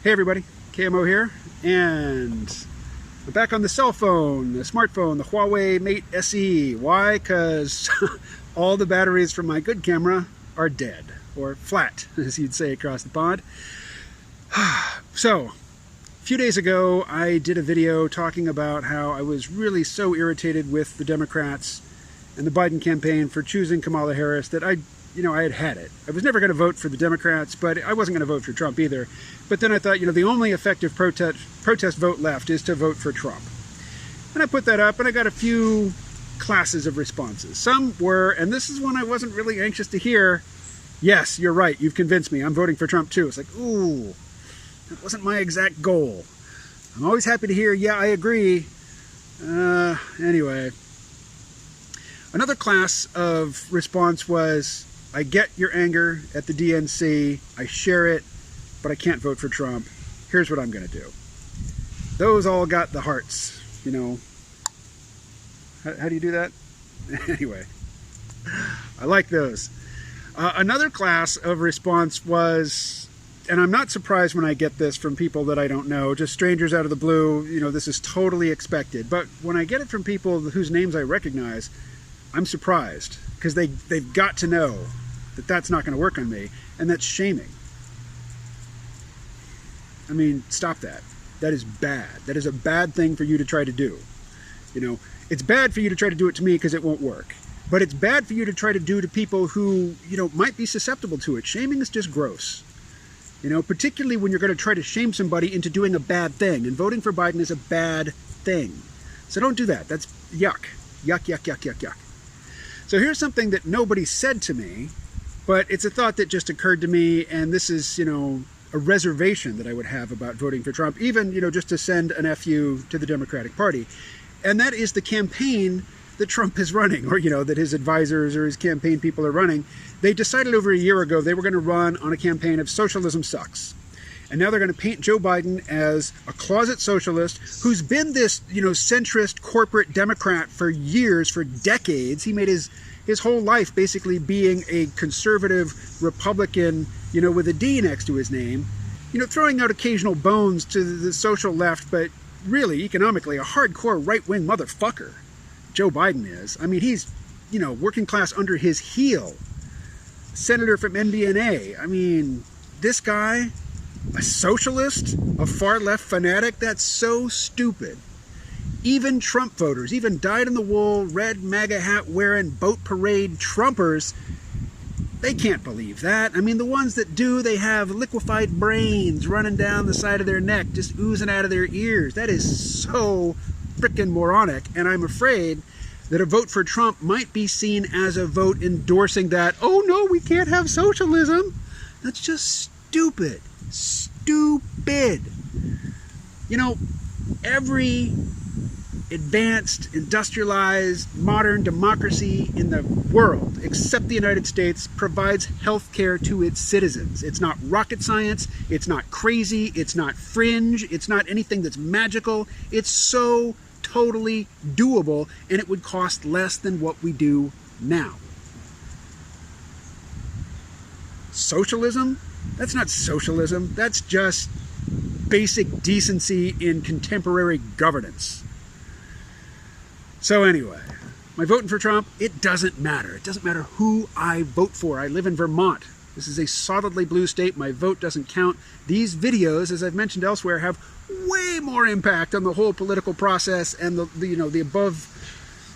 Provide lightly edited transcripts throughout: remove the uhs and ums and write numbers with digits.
Hey everybody, KMO here, and I'm back on the cell phone, the smartphone, the Huawei Mate SE. Why? Because all the batteries from my good camera are dead, or flat, as you'd say across the pond. So, a few days ago, I did a video talking about how I was really so irritated with the Democrats and the Biden campaign for choosing Kamala Harris that I had it. I was never going to vote for the Democrats, but I wasn't going to vote for Trump either. But then I thought, the only effective protest vote left is to vote for Trump. And I put that up, and I got a few classes of responses. Some were, and this is one I wasn't really anxious to hear, yes, you're right, you've convinced me, I'm voting for Trump too. It's like, ooh, that wasn't my exact goal. I'm always happy to hear, yeah, I agree. Anyway. Another class of response was, I get your anger at the DNC, I share it, but I can't vote for Trump. Here's what I'm going to do. Those all got the hearts, How do you do that? Anyway, I like those. Another class of response was, and I'm not surprised when I get this from people that I don't know, just strangers out of the blue, this is totally expected. But when I get it from people whose names I recognize, I'm surprised, because they've got to know that that's not going to work on me, and that's shaming. I mean, stop that. That is bad. That is a bad thing for you to try to do. It's bad for you to try to do it to me because it won't work. But it's bad for you to try to do to people who, might be susceptible to it. Shaming is just gross. Particularly when you're going to try to shame somebody into doing a bad thing. And voting for Biden is a bad thing. So don't do that. That's yuck. Yuck, yuck, yuck, yuck, yuck. So here's something that nobody said to me, but it's a thought that just occurred to me, and this is, a reservation that I would have about voting for Trump, even, just to send an FU to the Democratic Party. And that is the campaign that Trump is running, or, that his advisors or his campaign people are running. They decided over a year ago they were going to run on a campaign of socialism sucks. And now they're going to paint Joe Biden as a closet socialist who's been this, centrist corporate Democrat for years, for decades. He made his whole life basically being a conservative Republican, with a D next to his name, throwing out occasional bones to the social left, but really, economically, a hardcore right-wing motherfucker. Joe Biden is. I mean, he's, working class under his heel. Senator from MBNA. I mean, this guy, a socialist, a far-left fanatic, that's so stupid. Even Trump voters, even dyed-in-the-wool, red MAGA hat wearing, boat parade Trumpers, they can't believe that. I mean, the ones that do, they have liquefied brains running down the side of their neck, just oozing out of their ears. That is so frickin' moronic, and I'm afraid that a vote for Trump might be seen as a vote endorsing that, oh no, we can't have socialism. That's just stupid. Stupid. Every advanced, industrialized, modern democracy in the world, except the United States, provides health care to its citizens. It's not rocket science, it's not crazy, it's not fringe, it's not anything that's magical. It's so totally doable, and it would cost less than what we do now. Socialism? That's not socialism. That's just basic decency in contemporary governance. So anyway, my voting for Trump, it doesn't matter. It doesn't matter who I vote for. I live in Vermont. This is a solidly blue state. My vote doesn't count. These videos, as I've mentioned elsewhere, have way more impact on the whole political process and the above,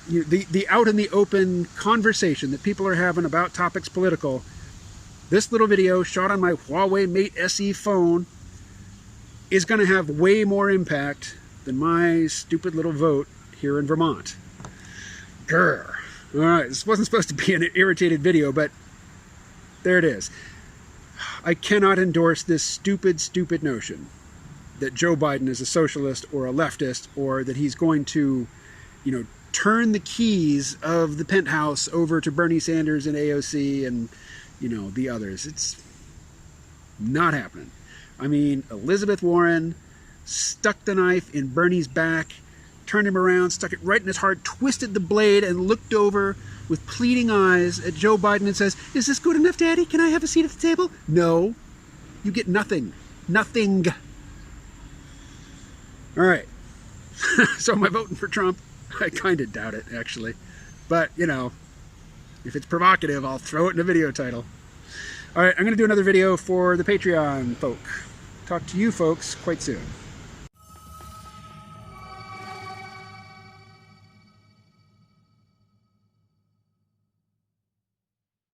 the out in the open conversation that people are having about topics political. This little video shot on my Huawei Mate SE phone is going to have way more impact than my stupid little vote here in Vermont. Grr. All right, this wasn't supposed to be an irritated video, but there it is. I cannot endorse this stupid, stupid notion that Joe Biden is a socialist or a leftist, or that he's going to, turn the keys of the penthouse over to Bernie Sanders and AOC and, the others. It's not happening. I mean, Elizabeth Warren stuck the knife in Bernie's back, turned him around, stuck it right in his heart, twisted the blade, and looked over with pleading eyes at Joe Biden and says, "Is this good enough, Daddy? Can I have a seat at the table?" No. You get nothing. Nothing. All right. So am I voting for Trump? I kind of doubt it, actually. But, you know, if it's provocative, I'll throw it in a video title. All right, I'm going to do another video for the Patreon folk. Talk to you folks quite soon.